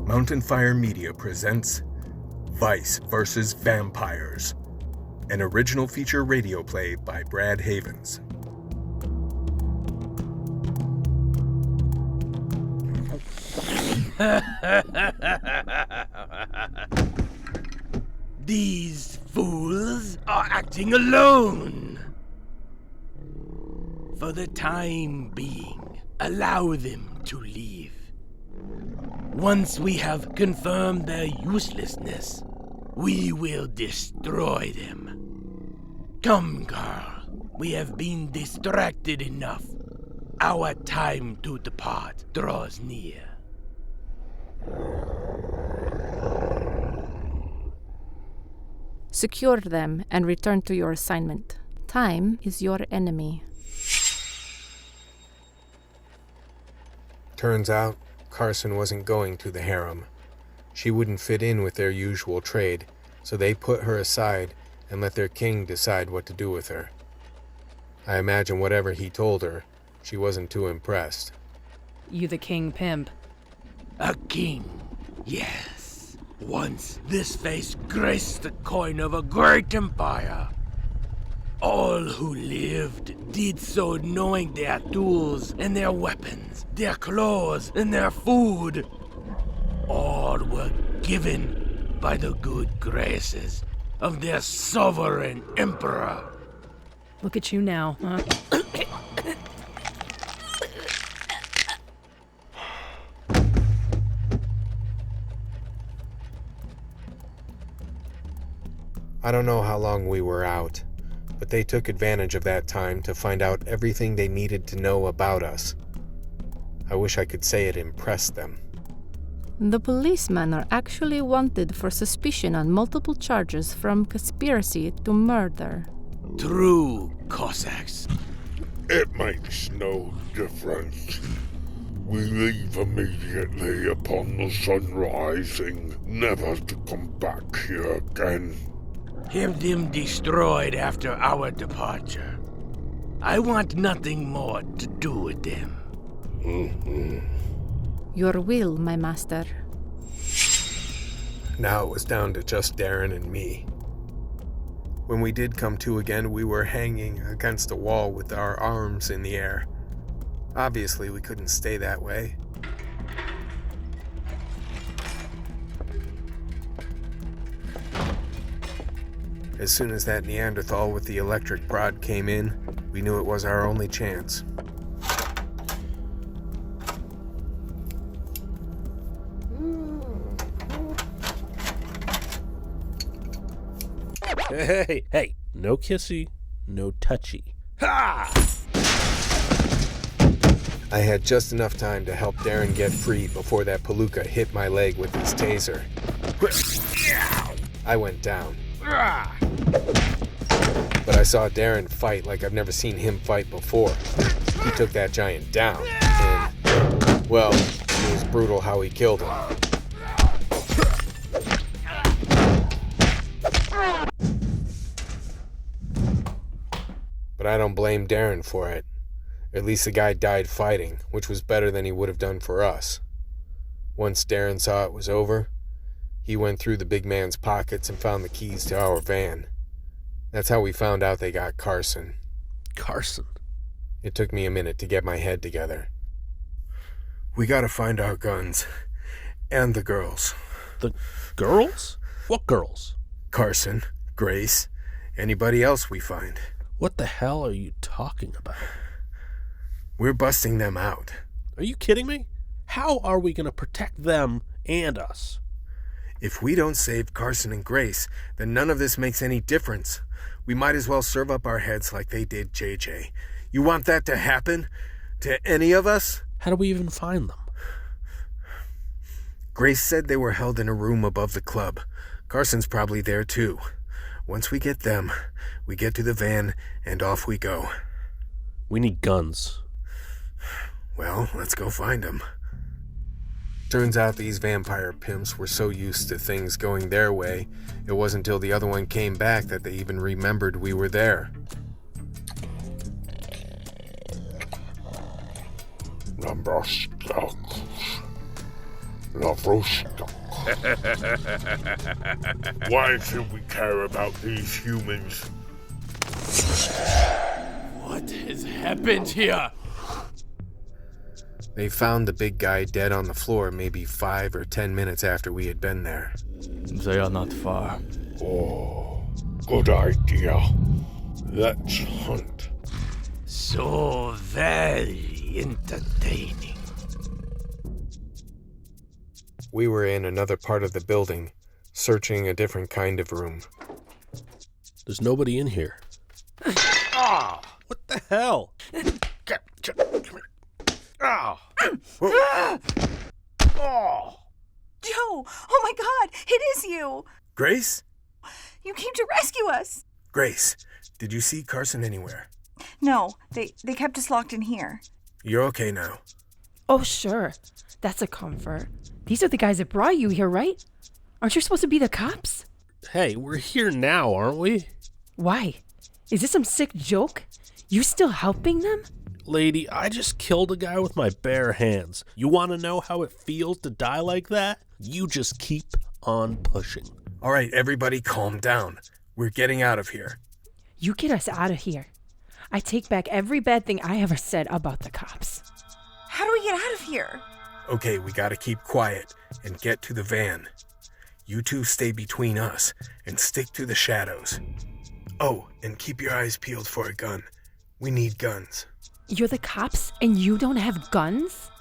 Mountain Fire Media presents Vice vs. Vampyres, an original feature radio play by Brad Havens. These fools are acting alone. For the time being, allow them to leave. Once we have confirmed their uselessness, we will destroy them. Come, Carl. We have been distracted enough. Our time to depart draws near. Secure them and return to your assignment. Time is your enemy. Turns out, Carson wasn't going to the harem. She wouldn't fit in with their usual trade, so they put her aside and let their king decide what to do with her. I imagine whatever he told her, she wasn't too impressed. You the king pimp. A king, yes. Once this face graced the coin of a great empire. All who lived did so knowing their tools and their weapons, their clothes and their food. All were given by the good graces of their sovereign emperor. Look at you now, huh? I don't know how long we were out, but they took advantage of that time to find out everything they needed to know about us. I wish I could say it impressed them. The policemen are actually wanted for suspicion on multiple charges from conspiracy to murder. True, Cossacks. It makes no difference. We leave immediately upon the sun rising, never to come back here again. Have them destroyed after our departure. I want nothing more to do with them. Your will, my master. Now it was down to just Darren and me. When we did come to again, we were hanging against a wall with our arms in the air. Obviously, we couldn't stay that way. As soon as that Neanderthal with the electric prod came in, we knew it was our only chance. Hey, no kissy, no touchy. Ha! I had just enough time to help Darren get free before that palooka hit my leg with his taser. I went down. But I saw Darren fight like I've never seen him fight before. He took that giant down, and, well, it was brutal how he killed him. But I don't blame Darren for it. At least the guy died fighting, which was better than he would have done for us. Once Darren saw it was over, he went through the big man's pockets and found the keys to our van. That's how we found out they got Carson. Carson? It took me a minute to get my head together. We gotta find our guns. And the girls. The girls? What girls? Carson, Grace, anybody else we find. What the hell are you talking about? We're busting them out. Are you kidding me? How are we going to protect them and us? If we don't save Carson and Grace, then none of this makes any difference. We might as well serve up our heads like they did JJ. You want that to happen? To any of us? How do we even find them? Grace said they were held in a room above the club. Carson's probably there too. Once we get them, we get to the van and off we go. We need guns. Well, let's go find them. Turns out these vampire pimps were so used to things going their way, it wasn't until the other one came back that they even remembered we were there. Number 6. Lavrushka. Why should we care about these humans? What has happened here? They found the big guy dead on the floor maybe 5 or 10 minutes after we had been there. They are not far. Oh, good idea. Let's hunt. So very entertaining. We were in another part of the building, searching a different kind of room. There's nobody in here. Ah! What the hell? Ah! Oh! Joe! Oh my God! It is you! Grace? You came to rescue us! Grace, did you see Carson anywhere? No, they kept us locked in here. You're okay now. Oh, sure. That's a comfort. These are the guys that brought you here, right? Aren't you supposed to be the cops? Hey, we're here now, aren't we? Why? Is this some sick joke? You still helping them? Lady, I just killed a guy with my bare hands. You want to know how it feels to die like that? You just keep on pushing. All right, everybody calm down. We're getting out of here. You get us out of here. I take back every bad thing I ever said about the cops. How do we get out of here? Okay, we gotta keep quiet and get to the van. You two stay between us and stick to the shadows. Oh, and keep your eyes peeled for a gun. We need guns. You're the cops and you don't have guns?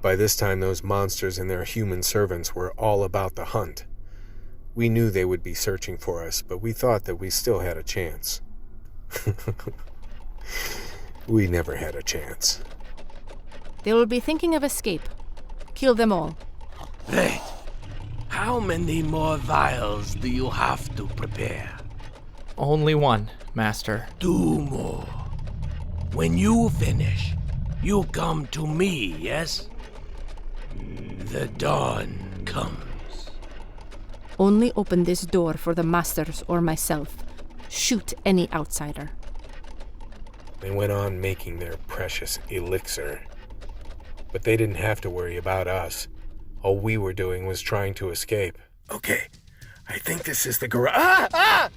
By this time, those monsters and their human servants were all about the hunt. We knew they would be searching for us, but we thought that we still had a chance. We never had a chance. They will be thinking of escape. Kill them all. Wait. How many more vials do you have to prepare? Only one, Master. 2 more. When you finish, you come to me, yes? The dawn comes. Only open this door for the masters or myself. Shoot any outsider. They went on making their precious elixir. But they didn't have to worry about us. All we were doing was trying to escape. Okay, I think this is the garage.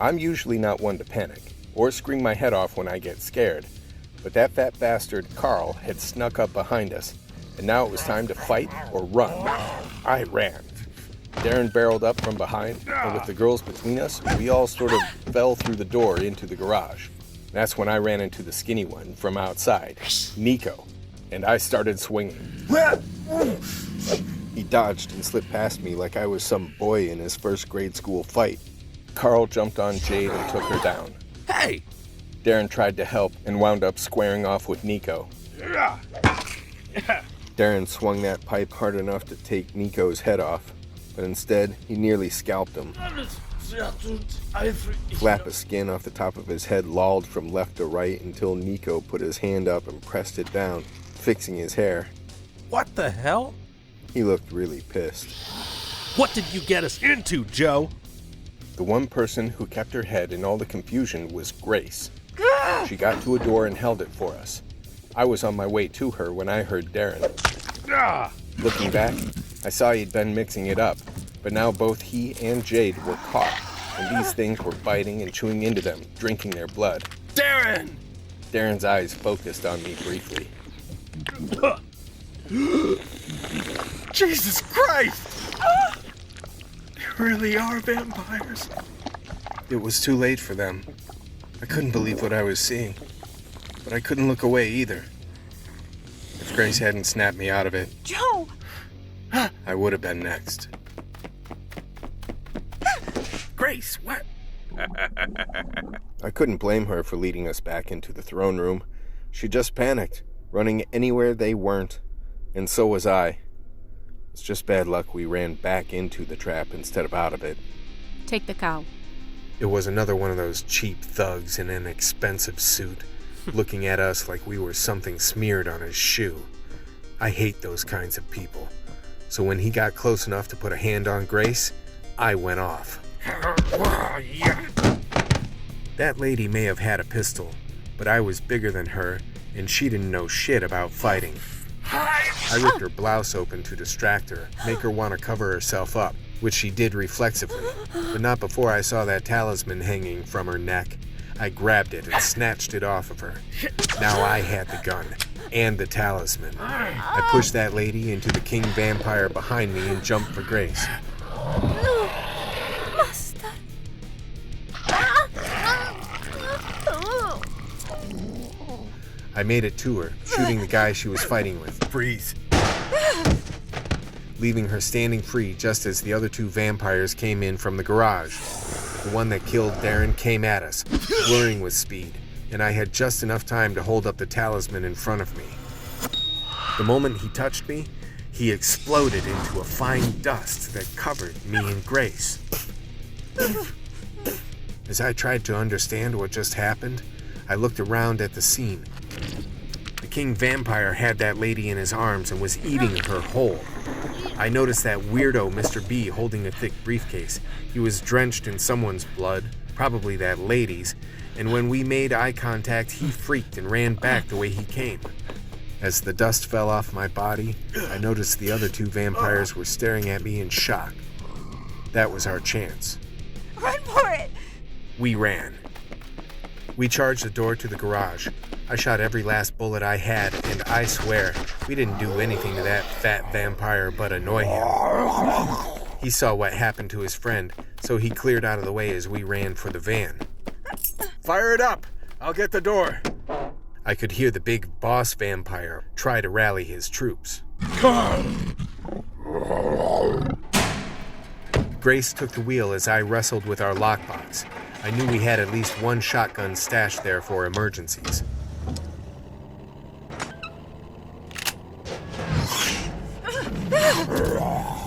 I'm usually not one to panic, or scream my head off when I get scared. But that fat bastard, Carl, had snuck up behind us, and now it was time to fight or run. I ran. Darren barreled up from behind, and with the girls between us, we all sort of fell through the door into the garage. That's when I ran into the skinny one from outside, Nico, and I started swinging. He dodged and slipped past me like I was some boy in his first grade school fight. Carl jumped on Jade and took her down. Hey! Darren tried to help and wound up squaring off with Nico. Darren swung that pipe hard enough to take Nico's head off, but instead he nearly scalped him. Flap of skin off the top of his head lolled from left to right until Nico put his hand up and pressed it down, fixing his hair. What the hell? He looked really pissed. What did you get us into, Joe? The one person who kept her head in all the confusion was Grace. She got to a door and held it for us. I was on my way to her when I heard Darren. Looking back, I saw he'd been mixing it up, but now both he and Jade were caught, and these things were biting and chewing into them, drinking their blood. Darren! Darren's eyes focused on me briefly. Jesus Christ! They really are vampires. It was too late for them. I couldn't believe what I was seeing, but I couldn't look away either. If Grace hadn't snapped me out of it, Joe! I would have been next. Grace, what? I couldn't blame her for leading us back into the throne room. She just panicked, running anywhere they weren't, and so was I. It's just bad luck we ran back into the trap instead of out of it. Take the cow. It was another one of those cheap thugs in an expensive suit, looking at us like we were something smeared on his shoe. I hate those kinds of people. So when he got close enough to put a hand on Grace, I went off. That lady may have had a pistol, but I was bigger than her, and she didn't know shit about fighting. I ripped her blouse open to distract her, make her want to cover herself up, which she did reflexively, but not before I saw that talisman hanging from her neck. I grabbed it and snatched it off of her. Now I had the gun and the talisman. I pushed that lady into the king vampire behind me and jumped for Grace. Master. I made it to her, shooting the guy she was fighting with. Freeze. Leaving her standing free just as the other two vampires came in from the garage. The one that killed Darren came at us, whirring with speed, and I had just enough time to hold up the talisman in front of me. The moment he touched me, he exploded into a fine dust that covered me and Grace. As I tried to understand what just happened, I looked around at the scene. The king vampire had that lady in his arms and was eating her whole. I noticed that weirdo Mr. B holding a thick briefcase. He was drenched in someone's blood, probably that lady's, and when we made eye contact, he freaked and ran back the way he came. As the dust fell off my body, I noticed the other two vampires were staring at me in shock. That was our chance. Run for it! We ran. We charged the door to the garage. I shot every last bullet I had, and I swear, we didn't do anything to that fat vampire but annoy him. He saw what happened to his friend, so he cleared out of the way as we ran for the van. Fire it up! I'll get the door. I could hear the big boss vampire try to rally his troops. Grace took the wheel as I wrestled with our lockbox. I knew we had at least one shotgun stashed there for emergencies.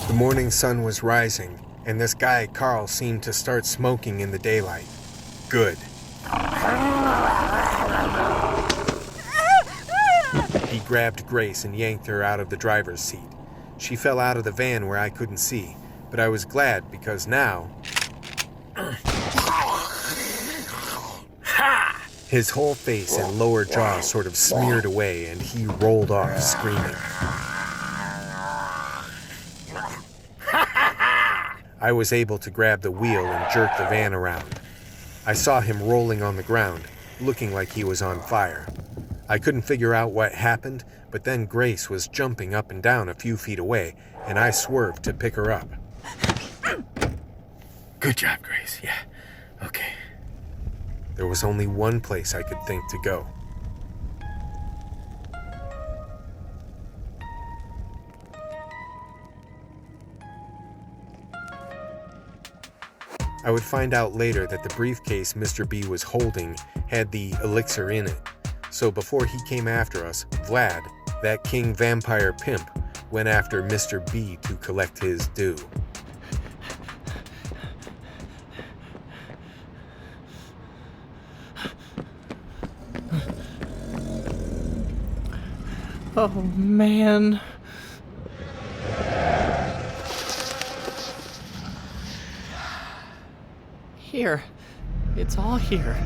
The morning sun was rising, and this guy, Carl, seemed to start smoking in the daylight. Good. He grabbed Grace and yanked her out of the driver's seat. She fell out of the van where I couldn't see, but I was glad because now... His whole face and lower jaw sort of smeared away, and he rolled off screaming. I was able to grab the wheel and jerk the van around. I saw him rolling on the ground, looking like he was on fire. I couldn't figure out what happened, but then Grace was jumping up and down a few feet away, and I swerved to pick her up. Good job, Grace. Yeah. Okay. There was only one place I could think to go. I would find out later that the briefcase Mr. B was holding had the elixir in it. So before he came after us, Vlad, that king vampire pimp, went after Mr. B to collect his due. Oh, man. Here. It's all here.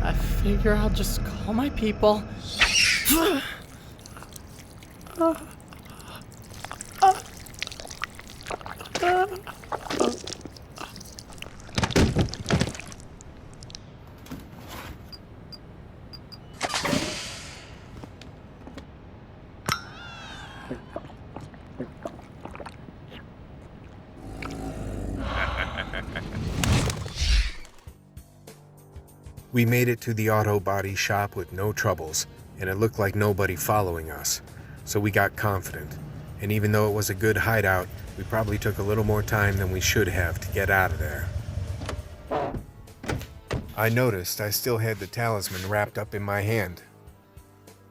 I figure I'll just call my people. We made it to the auto body shop with no troubles, and it looked like nobody following us, so we got confident. And even though it was a good hideout, we probably took a little more time than we should have to get out of there. I noticed I still had the talisman wrapped up in my hand.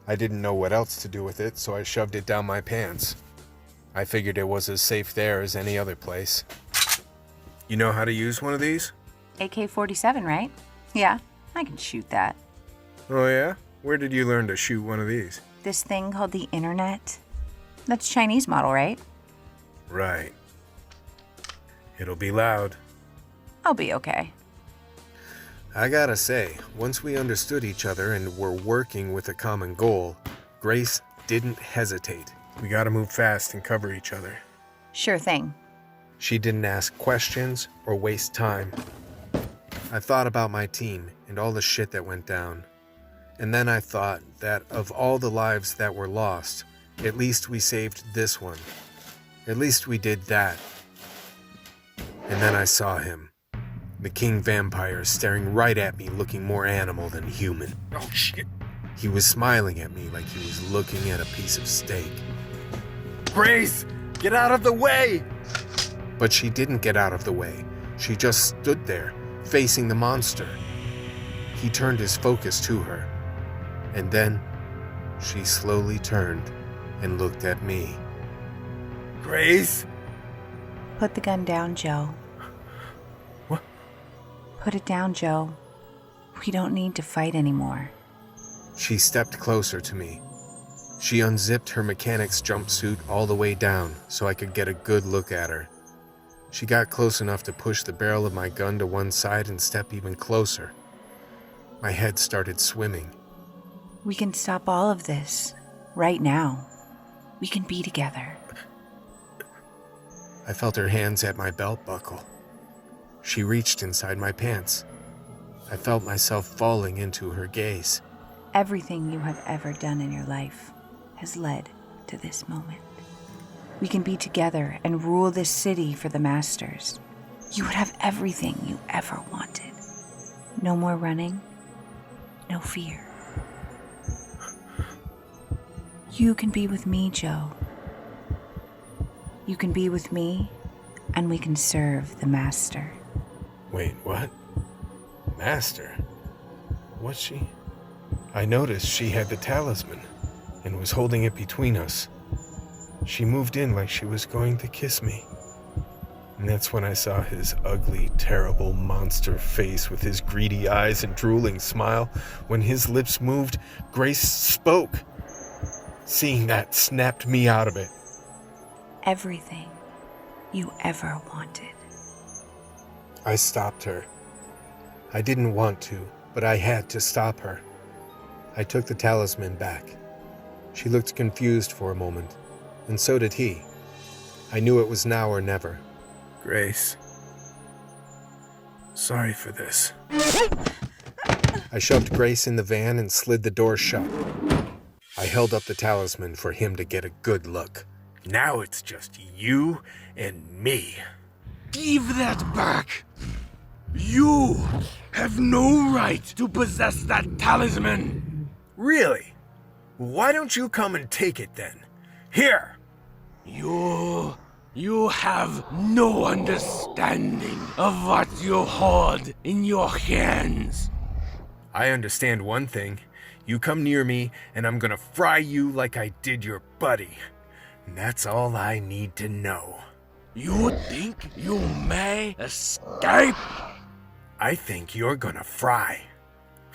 I didn't know what else to do with it, so I shoved it down my pants. I figured it was as safe there as any other place. You know how to use one of these? AK-47, right? Yeah, I can shoot that. Oh yeah? Where did you learn to shoot one of these? This thing called the internet? That's Chinese model, right? Right. It'll be loud. I'll be okay. I gotta say, once we understood each other and were working with a common goal, Grace didn't hesitate. We gotta move fast and cover each other. Sure thing. She didn't ask questions or waste time. I thought about my team and all the shit that went down. And then I thought that of all the lives that were lost, at least we saved this one. At least we did that. And then I saw him. The king vampire staring right at me, looking more animal than human. Oh, shit. He was smiling at me like he was looking at a piece of steak. Grace, get out of the way! But she didn't get out of the way. She just stood there, facing the monster. He turned his focus to her. And then she slowly turned and looked at me. Grace? Put the gun down, Joe. What? Put it down, Joe. We don't need to fight anymore. She stepped closer to me. She unzipped her mechanic's jumpsuit all the way down so I could get a good look at her. She got close enough to push the barrel of my gun to one side and step even closer. My head started swimming. We can stop all of this right now. We can be together. I felt her hands at my belt buckle. She reached inside my pants. I felt myself falling into her gaze. Everything you have ever done in your life has led to this moment. We can be together and rule this city for the Masters. You would have everything you ever wanted. No more running, no fear. You can be with me, Joe. You can be with me, and we can serve the Master. Wait, what? Master? What's she? I noticed she had the talisman and was holding it between us. She moved in like she was going to kiss me. And that's when I saw his ugly, terrible monster face with his greedy eyes and drooling smile. When his lips moved, Grace spoke. Seeing that snapped me out of it. Everything you ever wanted. I stopped her. I didn't want to, but I had to stop her. I took the talisman back. She looked confused for a moment, and so did he. I knew it was now or never. Grace. Sorry for this. I shoved Grace in the van and slid the door shut. I held up the talisman for him to get a good look. Now it's just you and me. Give that back! You have no right to possess that talisman! Really? Why don't you come and take it then? Here! You have no understanding of what you hold in your hands. I understand one thing. You come near me, and I'm gonna fry you like I did your buddy. And that's all I need to know. You think you may escape? I think you're gonna fry.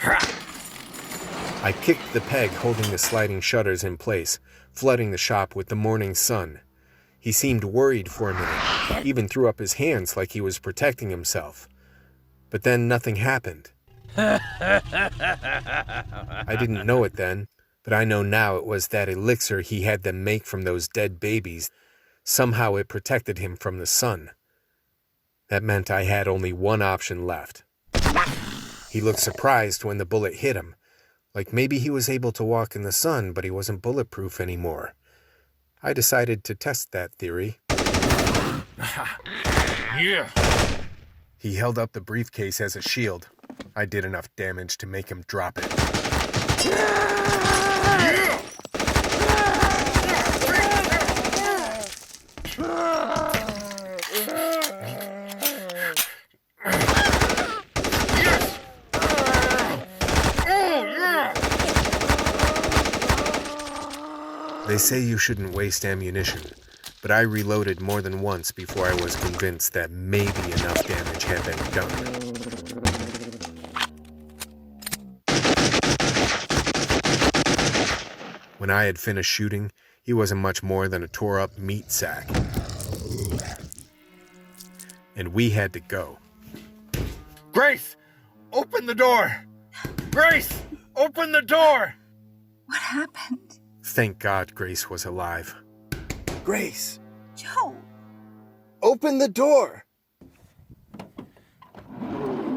I kicked the peg holding the sliding shutters in place, flooding the shop with the morning sun. He seemed worried for a minute, even threw up his hands like he was protecting himself. But then nothing happened. I didn't know it then, but I know now it was that elixir he had them make from those dead babies. Somehow it protected him from the sun. That meant I had only one option left. He looked surprised when the bullet hit him, like maybe he was able to walk in the sun, but he wasn't bulletproof anymore. I decided to test that theory. Yeah. He held up the briefcase as a shield. I did enough damage to make him drop it. They say you shouldn't waste ammunition, but I reloaded more than once before I was convinced that maybe enough damage had been done. When I had finished shooting, he wasn't much more than a tore-up meat sack. And we had to go. Grace! Open the door! Grace! Open the door! What happened? Thank God Grace was alive. Grace, Joe, open the door!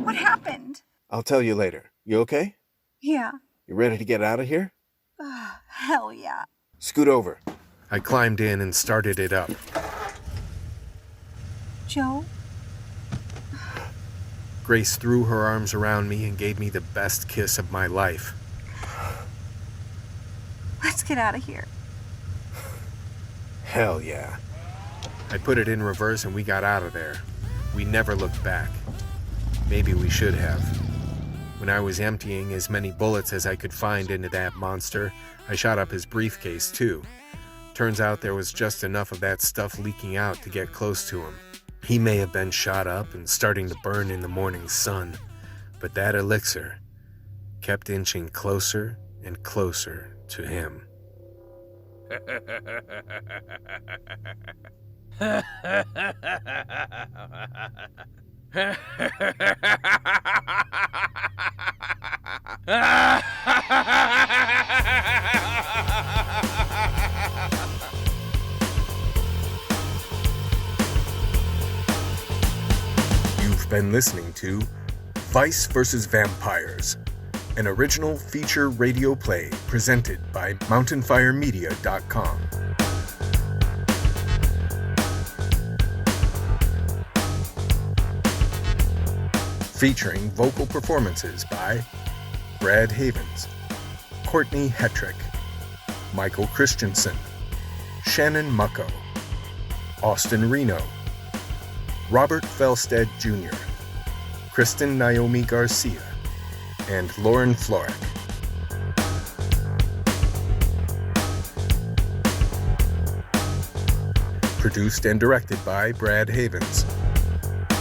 what happened? I'll tell you later. You okay? Yeah. You ready to get out of here? Hell yeah. Scoot over. I climbed in and started it up. Joe? Grace threw her arms around me and gave me the best kiss of my life. Let's get out of here. Hell yeah. I put it in reverse and we got out of there. We never looked back. Maybe we should have. When I was emptying as many bullets as I could find into that monster, I shot up his briefcase too. Turns out there was just enough of that stuff leaking out to get close to him. He may have been shot up and starting to burn in the morning sun, but that elixir kept inching closer and closer to him. You've been listening to Vice vs. Vampyres, an original feature radio play presented by mountainfiremedia.com. Featuring vocal performances by Brad Havens, Courtney Hetrick, Michael Christensen, Shannon Mucko, Austin Reno, Robert Felstead Jr., Kristen Naomi Garcia, and Lauren Florek. Produced and directed by Brad Havens.